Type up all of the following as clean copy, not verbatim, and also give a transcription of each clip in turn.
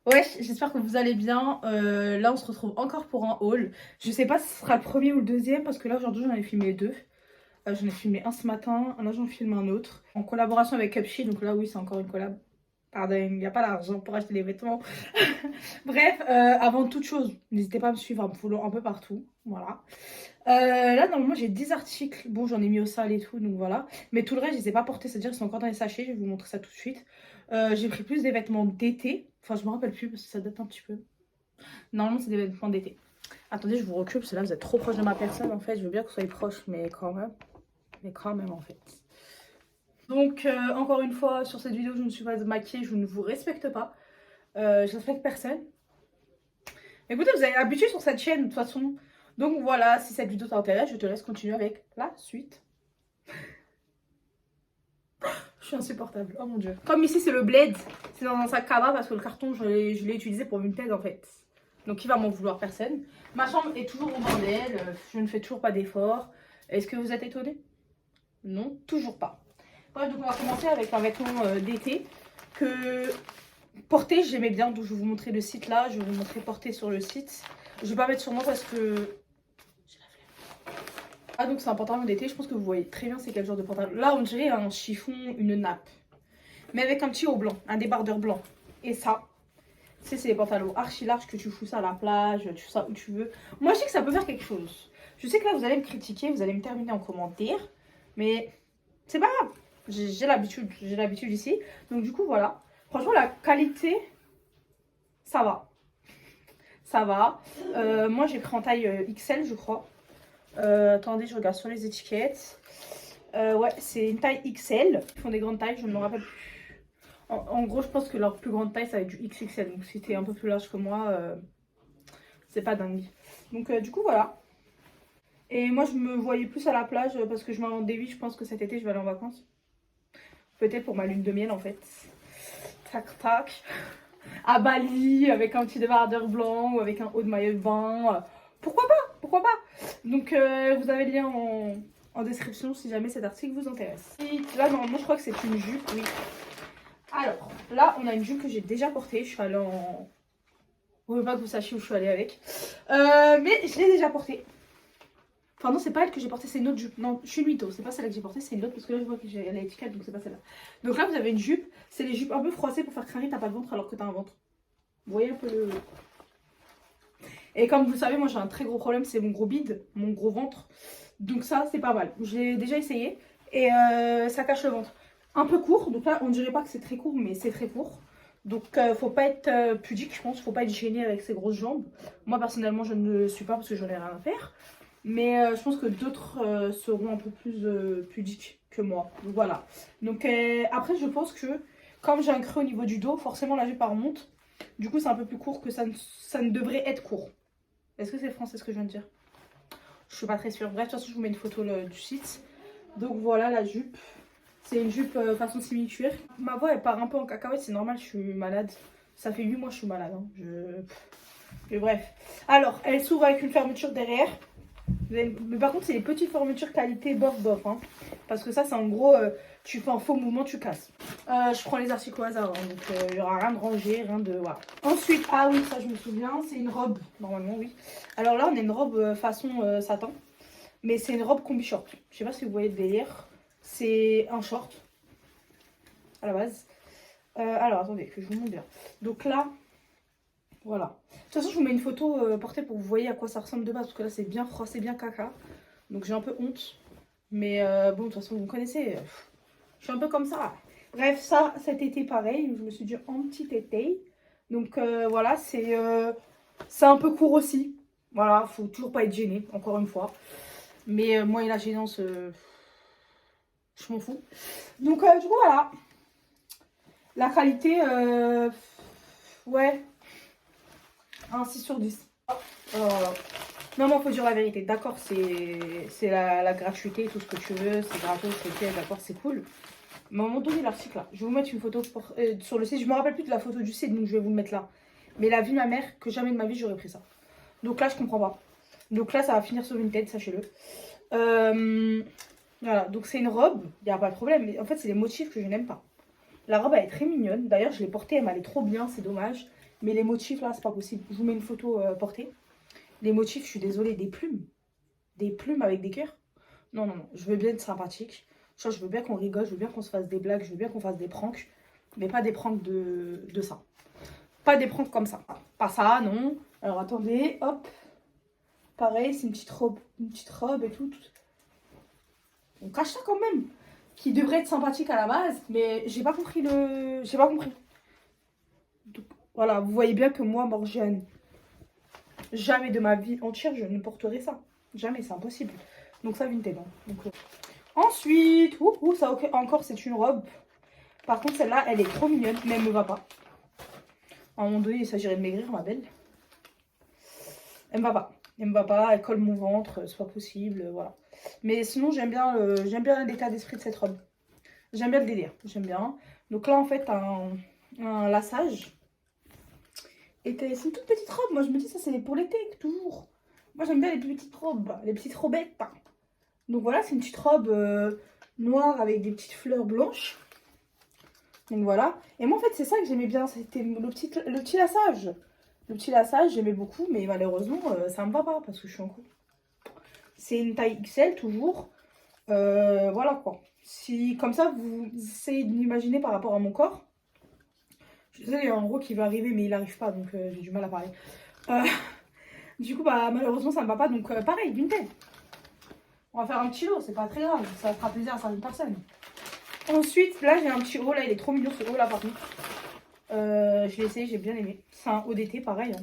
Ouais, j'espère que vous allez bien. Là, on se retrouve encore pour un haul. Je sais pas si ce sera le premier ou le deuxième parce que là, aujourd'hui, j'en ai filmé deux. J'en ai filmé un ce matin, là, j'en filme un autre. En collaboration avec Cupshe, donc là, oui, c'est encore une collab. Pardon, il n'y a pas d'argent pour acheter les vêtements. Bref, avant toute chose, n'hésitez pas à me suivre, à me follow un peu partout. Voilà. Là, normalement, j'ai 10 articles. Bon, j'en ai mis au sale et tout, donc voilà. Mais tout le reste, je les ai pas portés, c'est-à-dire qu'ils sont encore dans les sachets. Je vais vous montrer ça tout de suite. J'ai pris plus des vêtements d'été. Enfin, je me rappelle plus parce que ça date un petit peu. Normalement, c'est des vêtements d'été. Attendez, je vous recule parce que là, vous êtes trop proche de ma personne en fait. Je veux bien que vous soyez proche, mais quand même. Mais quand même, en fait. Donc, encore une fois, sur cette vidéo, je ne suis pas maquillée, je ne vous respecte pas. Je respecte personne. Écoutez, vous avez l'habitude sur cette chaîne, de toute façon. Donc voilà, si cette vidéo t'intéresse, je te laisse continuer avec la suite. Je suis insupportable, oh mon dieu. Comme ici, c'est le bled, c'est dans un sac cabas parce que le carton, je l'ai utilisé pour une thèse en fait. Donc il va m'en vouloir personne. Ma chambre est toujours au bordel, je ne fais toujours pas d'efforts. Est-ce que vous êtes étonnés? Non, toujours pas. Bref, donc on va commencer avec un vêtement d'été que porter j'aimais bien, donc je vais vous montrer le site là, je vais vous montrer porter sur le site. Je vais pas mettre sur moi parce que j'ai la flemme. Ah donc c'est un pantalon d'été, je pense que vous voyez très bien c'est quel genre de pantalon. Là on dirait un chiffon, une nappe, mais avec un petit haut blanc, un débardeur blanc. Et ça, c'est les pantalons archi larges que tu fous ça à la plage, tu fous ça où tu veux. Moi je sais que ça peut faire quelque chose. Je sais que là vous allez me critiquer, vous allez me terminer en commentaire, mais c'est pas grave. J'ai l'habitude ici. Donc du coup voilà. Franchement la qualité, ça va. Ça va. Moi j'ai pris en taille XL je crois. Attendez, je regarde sur les étiquettes. Ouais, c'est une taille XL. Ils font des grandes tailles, je ne me rappelle plus. En gros, je pense que leur plus grande taille, ça va être du XXL. Donc, si t'es un peu plus large que moi, c'est pas dingue. Donc, du coup, voilà. Et moi, je me voyais plus à la plage parce que je m'en dévie. Je pense que cet été, je vais aller en vacances. Peut-être pour ma lune de miel, en fait. Tac, tac. À Bali, avec un petit débardeur blanc ou avec un haut de maillot de bain. Pourquoi pas? Pourquoi pas? Donc, vous avez le lien en description si jamais cet article vous intéresse. Et là, normalement, je crois que c'est une jupe, oui. Alors, là, on a une jupe que j'ai déjà portée. Je suis allée en... Je ne veux pas que vous sachiez où je suis allée avec. Mais je l'ai déjà portée. Enfin, non, c'est pas elle que j'ai portée, c'est une autre jupe. Non, je suis mytho, c'est pas celle-là que j'ai portée, c'est une autre parce que là, je vois que j'ai l'étiquette, donc c'est pas celle-là. Donc là, vous avez une jupe. C'est les jupes un peu froissées pour faire craquer, t'as pas de ventre alors que t'as un ventre. Vous voyez un peu le... Et comme vous le savez, moi j'ai un très gros problème, c'est mon gros bide, mon gros ventre. Donc ça, c'est pas mal. J'ai déjà essayé et ça cache le ventre. Un peu court, donc là on dirait pas que c'est très court, mais c'est très court. Donc faut pas être pudique, je pense, faut pas être gêné avec ses grosses jambes. Moi personnellement, je ne le suis pas parce que j'en ai rien à faire. Mais je pense que d'autres seront un peu plus pudiques que moi. Donc voilà. Donc après, je pense que comme j'ai un creux au niveau du dos, forcément la jupe remonte. Du coup, c'est un peu plus court que ça ne devrait être court. Est-ce que c'est français ce que je viens de dire? Je suis pas très sûre. Bref, de toute façon, je vous mets une photo du site. Donc voilà la jupe. C'est une jupe façon semi-cuir. Ma voix elle part un peu en cacahuète, c'est normal, je suis malade. Ça fait 8 mois que je suis malade. Hein. Mais bref. Alors, elle s'ouvre avec une fermeture derrière. Mais par contre, c'est les petites fermetures qualité bof bof. Hein. Parce que ça, c'est en gros, tu fais un faux mouvement, tu casses. Je prends les articles au hasard. Hein, donc, il n'y aura rien de rangé, rien de. Voilà. Ensuite, ah oui, ça, je me souviens, c'est une robe. Normalement, oui. Alors là, on a une robe façon satin. Mais c'est une robe combi short. Je sais pas si vous voyez le délire. C'est un short. À la base. Alors, attendez, que je vous montre bien. Donc là. Voilà. De toute façon, je vous mets une photo portée pour que vous voyez à quoi ça ressemble de base. Parce que là, c'est bien froissé, bien caca. Donc j'ai un peu honte. Mais bon, de toute façon, vous connaissez. Je suis un peu comme ça. Bref, ça, cet été, pareil. Je me suis dit en petit été. Donc voilà, c'est un peu court aussi. Voilà, faut toujours pas être gêné, encore une fois. Mais moi et la gênance, je m'en fous. Donc du coup, voilà. La qualité, ouais. Un 6 sur 10. Non, non, faut dire la vérité. D'accord, c'est la gratuité, tout ce que tu veux, c'est gratos, c'est ok, d'accord, c'est cool. Mais à un moment donné, l'article là, je vais vous mettre une photo sur le site. Je me rappelle plus de la photo du site, donc je vais vous le mettre là. Mais la vie de ma mère, que jamais de ma vie j'aurais pris ça. Donc là, je comprends pas. Donc là, ça va finir sur une tête, sachez-le. Voilà, donc c'est une robe, il n'y a pas de problème. Mais en fait, c'est les motifs que je n'aime pas. La robe, elle est très mignonne. D'ailleurs, je l'ai portée, elle m'allait trop bien, c'est dommage. Mais les motifs là, c'est pas possible. Je vous mets une photo portée. Les motifs, je suis désolée, des plumes. Des plumes avec des cœurs. Non, non, non. Je veux bien être sympathique. Je veux bien qu'on rigole, je veux bien qu'on se fasse des blagues, je veux bien qu'on fasse des pranks. Mais pas des pranks de ça. Pas des pranks comme ça. Pas ça, non. Alors attendez, hop. Pareil, c'est une petite robe et tout. On cache ça quand même. Qui devrait être sympathique à la base, mais j'ai pas compris le. J'ai pas compris. Donc, voilà, vous voyez bien que moi, Morgiane, jamais de ma vie entière, je ne porterai ça. Jamais, c'est impossible. Donc ça, Vinted. Hein. Donc, ensuite, ça encore, c'est une robe. Par contre, celle-là, elle est trop mignonne, mais elle me va pas. À un moment donné, il s'agirait de maigrir, ma belle. Elle me va pas. Elle me va pas, elle colle mon ventre, c'est pas possible, voilà. Mais sinon, j'aime bien l'état d'esprit de cette robe. J'aime bien le délire, j'aime bien. Donc là, en fait, un lassage. Et c'est une toute petite robe. Moi, je me dis, ça, c'est pour l'été, toujours. Moi, j'aime bien les petites robes, les petites robettes. Donc voilà, c'est une petite robe noire avec des petites fleurs blanches. Donc voilà. Et moi, en fait, c'est ça que j'aimais bien. C'était le petit lassage. Le petit lassage, j'aimais beaucoup. Mais malheureusement, ça me va pas parce que je suis en couple. C'est une taille XL, toujours. Voilà, quoi. Si, comme ça, vous essayez de m'imaginer par rapport à mon corps. Je sais, il y a un gros qui va arriver, mais il n'arrive pas. Donc, j'ai du mal à parler. Du coup, bah, malheureusement, ça me va pas. Donc, pareil, Vinted. On va faire un petit lot, c'est pas très grave. Ça fera plaisir à certaines personnes. Ensuite, là, j'ai un petit haut. Là, il est trop mignon, ce haut, là, par contre. Je l'ai essayé, j'ai bien aimé. C'est un haut d'été, pareil. Hein.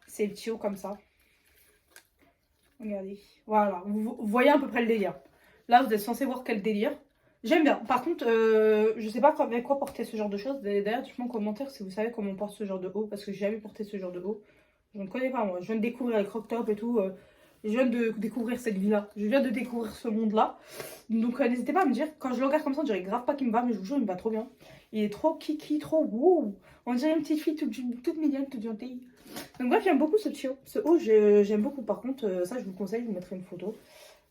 C'est le petit haut comme ça. Regardez. Voilà, vous voyez à peu près le délire. Là, vous êtes censé voir quel délire. J'aime bien. Par contre, je sais pas avec quoi porter ce genre de choses. D'ailleurs, dites-moi en commentaire si vous savez comment on porte ce genre de haut. Parce que j'ai jamais porté ce genre de haut. Je ne connais pas, moi. Je viens de découvrir les croc-top et tout. Je viens de découvrir cette vie-là. Je viens de découvrir ce monde-là. Donc, n'hésitez pas à me dire. Quand je le regarde comme ça, on dirait grave pas qu'il me va. Mais je vous jure, il me va trop bien. Il est trop kiki, trop wouh. On dirait une petite fille toute mignonne, toute gentille. Donc bref, j'aime beaucoup ce petit haut. Ce haut, j'aime beaucoup. Par contre, ça, je vous conseille. Je vous mettrai une photo.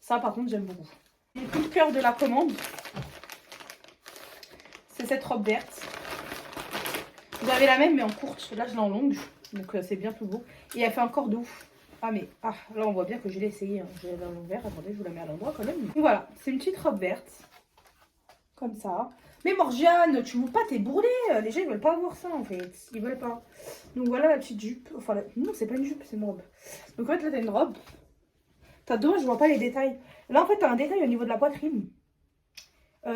Ça, par contre, j'aime beaucoup. Le coup de cœur de la commande, c'est cette robe verte. Vous avez la même, mais en courte. Là, je l'ai en longue. Donc, c'est bien tout beau. Et elle fait encore de ouf. Ah, mais là, on voit bien que je l'ai essayé. Hein. Je l'ai dans l'envers. Attendez, je vous la mets à l'endroit quand même. Donc, voilà, c'est une petite robe verte. Comme ça. Mais Morgiane, tu veux pas, t'es bourrée. Les gens, ils veulent pas voir ça, en fait. Ils veulent pas. Donc, voilà la petite jupe. Enfin, non, c'est pas une jupe, c'est une robe. Donc, en fait, là, t'as une robe. T'as dommage, je vois pas les détails. Là, en fait, t'as un détail au niveau de la poitrine.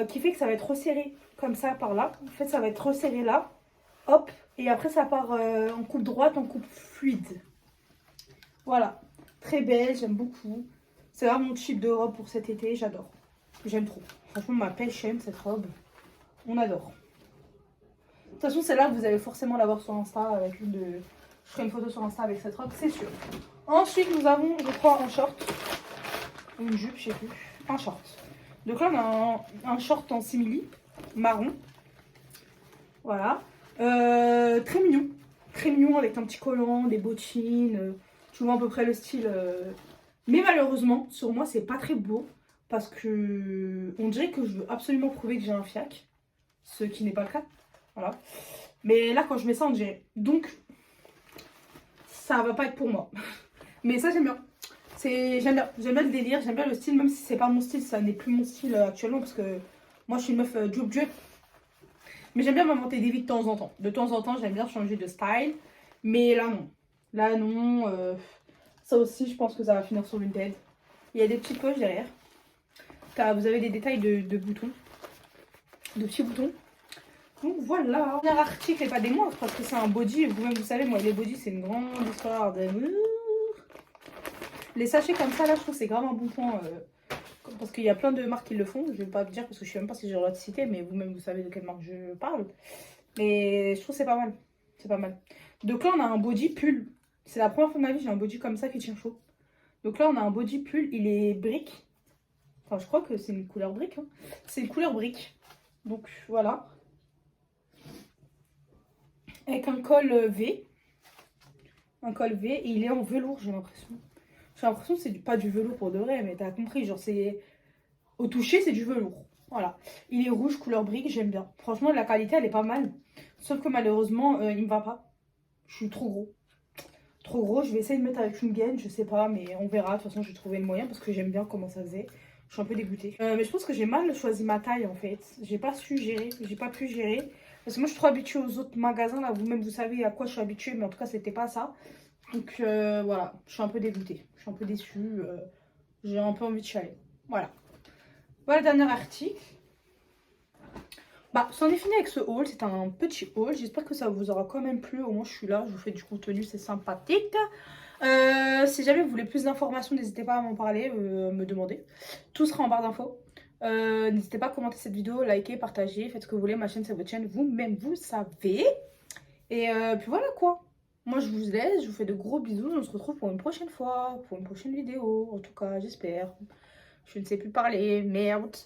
Qui fait que ça va être resserré comme ça par là. En fait, ça va être resserré là. Hop. Et après, ça part en coupe droite, en coupe fluide. Voilà. Très belle, j'aime beaucoup. C'est vraiment mon type de robe pour cet été. J'adore. J'aime trop. Franchement, ma pêche aime cette robe. On adore. De toute façon, celle-là, vous allez forcément la voir sur Insta. Avec une de... Je ferai une photo sur Insta avec cette robe, c'est sûr. Ensuite, nous avons, je crois, un short. Une jupe, je sais plus. Un short. Donc là, on a un short en simili, marron. Voilà. Très mignon. Très mignon avec un petit collant, des bottines. Tu vois à peu près le style. Mais malheureusement, sur moi, c'est pas très beau. Parce que on dirait que je veux absolument prouver que j'ai un fiac. Ce qui n'est pas le cas. Voilà. Mais là, quand je mets ça, on dirait. Donc, ça va pas être pour moi. Mais ça, j'aime bien. J'aime bien le délire, j'aime bien le style, même si c'est pas mon style, ça n'est plus mon style actuellement parce que moi je suis une meuf job. Mais j'aime bien m'inventer des vies de temps en temps. De temps en temps, j'aime bien changer de style. Mais là non. Là non. Ça aussi, je pense que ça va finir sur une tête. Il y a des petites poches derrière. Vous avez des détails de boutons. De petits boutons. Donc voilà. Dernier article et pas des moindres parce que c'est un body. Vous-même, vous savez, moi les bodys, c'est une grande histoire d'amour. Les sachets comme ça, là, je trouve que c'est grave un bon point. Parce qu'il y a plein de marques qui le font. Je vais pas vous dire parce que je sais même pas si j'ai le droit de citer. Mais vous-même, vous savez de quelle marque je parle. Mais je trouve que c'est pas mal. C'est pas mal. Donc là, on a un body pull. C'est la première fois de ma vie que j'ai un body comme ça qui tient chaud. Donc là, on a un body pull. Il est brique. Enfin, je crois que c'est une couleur brique. Hein. C'est une couleur brique. Donc voilà. Avec un col V. Un col V. Et il est en velours, j'ai l'impression. J'ai l'impression que c'est pas du velours pour de vrai, mais t'as compris, genre c'est... Au toucher, c'est du velours. Voilà. Il est rouge, couleur brique, j'aime bien. Franchement, la qualité, elle est pas mal. Sauf que malheureusement, il me va pas. Je suis trop gros. Trop gros, je vais essayer de mettre avec une gaine, je sais pas, mais on verra. De toute façon, je vais trouver le moyen parce que j'aime bien comment ça faisait. Je suis un peu dégoûtée. Mais je pense que j'ai mal choisi ma taille en fait. J'ai pas su gérer, j'ai pas pu gérer. Parce que moi, je suis trop habituée aux autres magasins là. Vous-même, vous savez à quoi je suis habituée, mais en tout cas, c'était pas ça. Donc voilà, je suis un peu dégoûtée. Je suis un peu déçue. J'ai un peu envie de chialer. Voilà. Voilà le dernier article. Bah, c'en est fini avec ce haul. C'est un petit haul. J'espère que ça vous aura quand même plu. Au moins, je suis là. Je vous fais du contenu. C'est sympathique. Si jamais vous voulez plus d'informations, n'hésitez pas à m'en parler, me demander. Tout sera en barre d'infos. N'hésitez pas à commenter cette vidéo, liker, partager. Faites ce que vous voulez. Ma chaîne, c'est votre chaîne. Vous-même, vous savez. Et puis voilà quoi. Moi, je vous laisse. Je vous fais de gros bisous. On se retrouve pour une prochaine fois. Pour une prochaine vidéo. En tout cas, j'espère. Je ne sais plus parler. Merde.